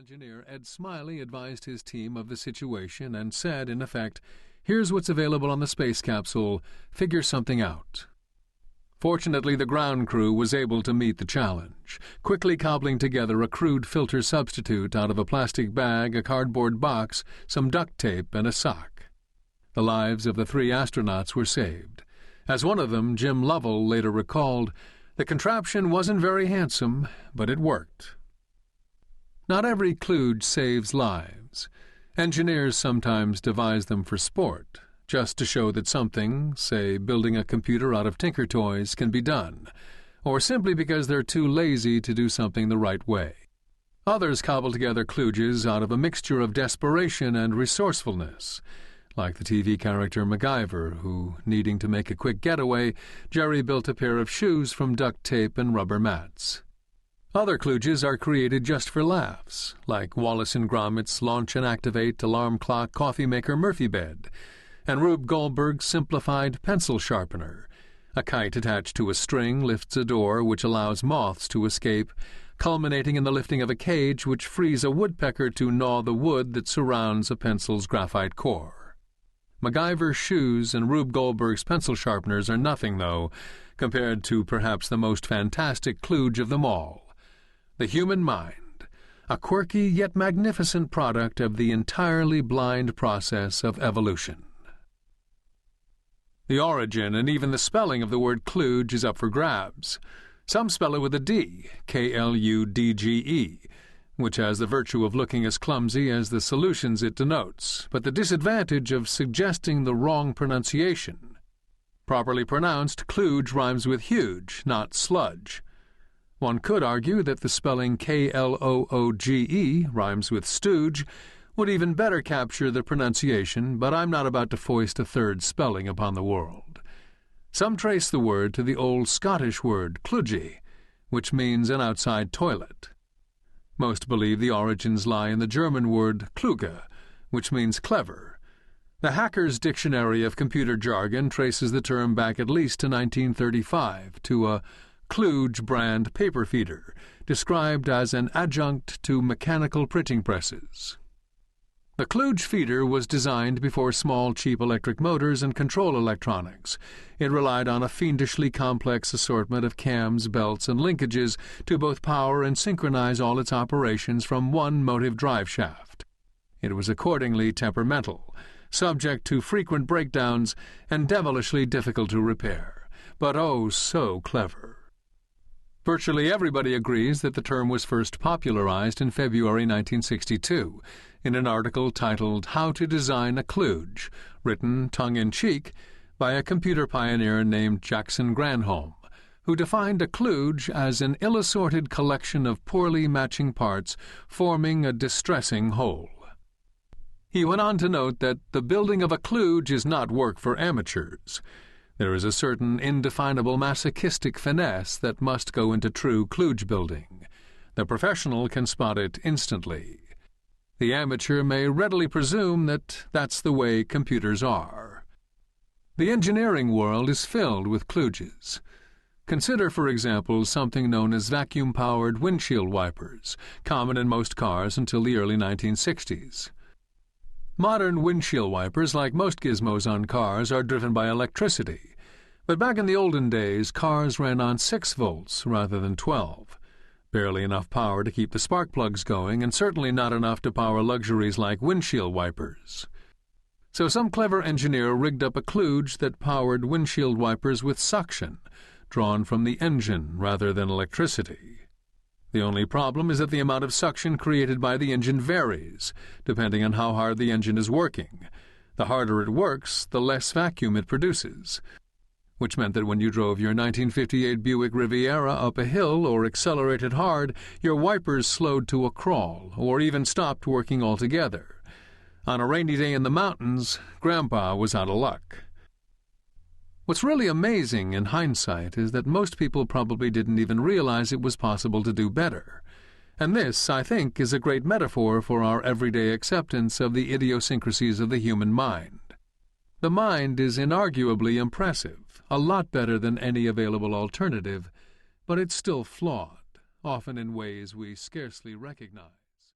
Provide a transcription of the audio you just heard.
engineer Ed Smiley advised his team of the situation and said, in effect, "Here's what's available on the space capsule. Figure something out." Fortunately, the ground crew was able to meet the challenge, quickly cobbling together a crude filter substitute out of a plastic bag, a cardboard box, some duct tape, and a sock. The lives of the 3 astronauts were saved. As one of them, Jim Lovell, later recalled, "The contraption wasn't very handsome, but it worked." Not every kludge saves lives. Engineers sometimes devise them for sport, just to show that something, say building a computer out of tinker toys, can be done, or simply because they're too lazy to do something the right way. Others cobble together kludges out of a mixture of desperation and resourcefulness, like the TV character MacGyver, who, needing to make a quick getaway, Jerry built a pair of shoes from duct tape and rubber mats. Other kludges are created just for laughs, like Wallace and Gromit's launch and activate alarm clock coffee maker Murphy bed, and Rube Goldberg's simplified pencil sharpener. A kite attached to a string lifts a door which allows moths to escape, culminating in the lifting of a cage which frees a woodpecker to gnaw the wood that surrounds a pencil's graphite core. MacGyver's shoes and Rube Goldberg's pencil sharpeners are nothing, though, compared to perhaps the most fantastic kludge of them all. The human mind, a quirky yet magnificent product of the entirely blind process of evolution. The origin and even the spelling of the word kludge is up for grabs. Some spell it with a D, Kludge, which has the virtue of looking as clumsy as the solutions it denotes, but the disadvantage of suggesting the wrong pronunciation. Properly pronounced, kludge rhymes with huge, not sludge. One could argue that the spelling Klooge rhymes with stooge would even better capture the pronunciation, but I'm not about to foist a third spelling upon the world. Some trace the word to the old Scottish word kluge, which means an outside toilet. Most believe the origins lie in the German word kluge, which means clever. The Hacker's Dictionary of Computer Jargon traces the term back at least to 1935, to a kludge brand paper feeder, described as an adjunct to mechanical printing presses. The kludge feeder was designed before small, cheap electric motors and control electronics. It relied on a fiendishly complex assortment of cams, belts, and linkages to both power and synchronize all its operations from one motive drive shaft. It was accordingly temperamental, subject to frequent breakdowns, and devilishly difficult to repair, but oh so clever. Virtually everybody agrees that the term was first popularized in February 1962 in an article titled "How to Design a Kludge," written tongue-in-cheek by a computer pioneer named Jackson Granholm, who defined a kludge as an ill-assorted collection of poorly matching parts forming a distressing whole. He went on to note that the building of a kludge is not work for amateurs. There is a certain indefinable masochistic finesse that must go into true kludge building. The professional can spot it instantly. The amateur may readily presume that that's the way computers are. The engineering world is filled with kludges. Consider, for example, something known as vacuum-powered windshield wipers, common in most cars until the early 1960s. Modern windshield wipers, like most gizmos on cars, are driven by electricity. But back in the olden days, cars ran on 6 volts rather than 12. Barely enough power to keep the spark plugs going, and certainly not enough to power luxuries like windshield wipers. So some clever engineer rigged up a kludge that powered windshield wipers with suction, drawn from the engine rather than electricity. The only problem is that the amount of suction created by the engine varies, depending on how hard the engine is working. The harder it works, the less vacuum it produces, which meant that when you drove your 1958 Buick Riviera up a hill or accelerated hard, your wipers slowed to a crawl or even stopped working altogether. On a rainy day in the mountains, Grandpa was out of luck. What's really amazing in hindsight is that most people probably didn't even realize it was possible to do better. And this, I think, is a great metaphor for our everyday acceptance of the idiosyncrasies of the human mind. The mind is inarguably impressive, a lot better than any available alternative, but it's still flawed, often in ways we scarcely recognize.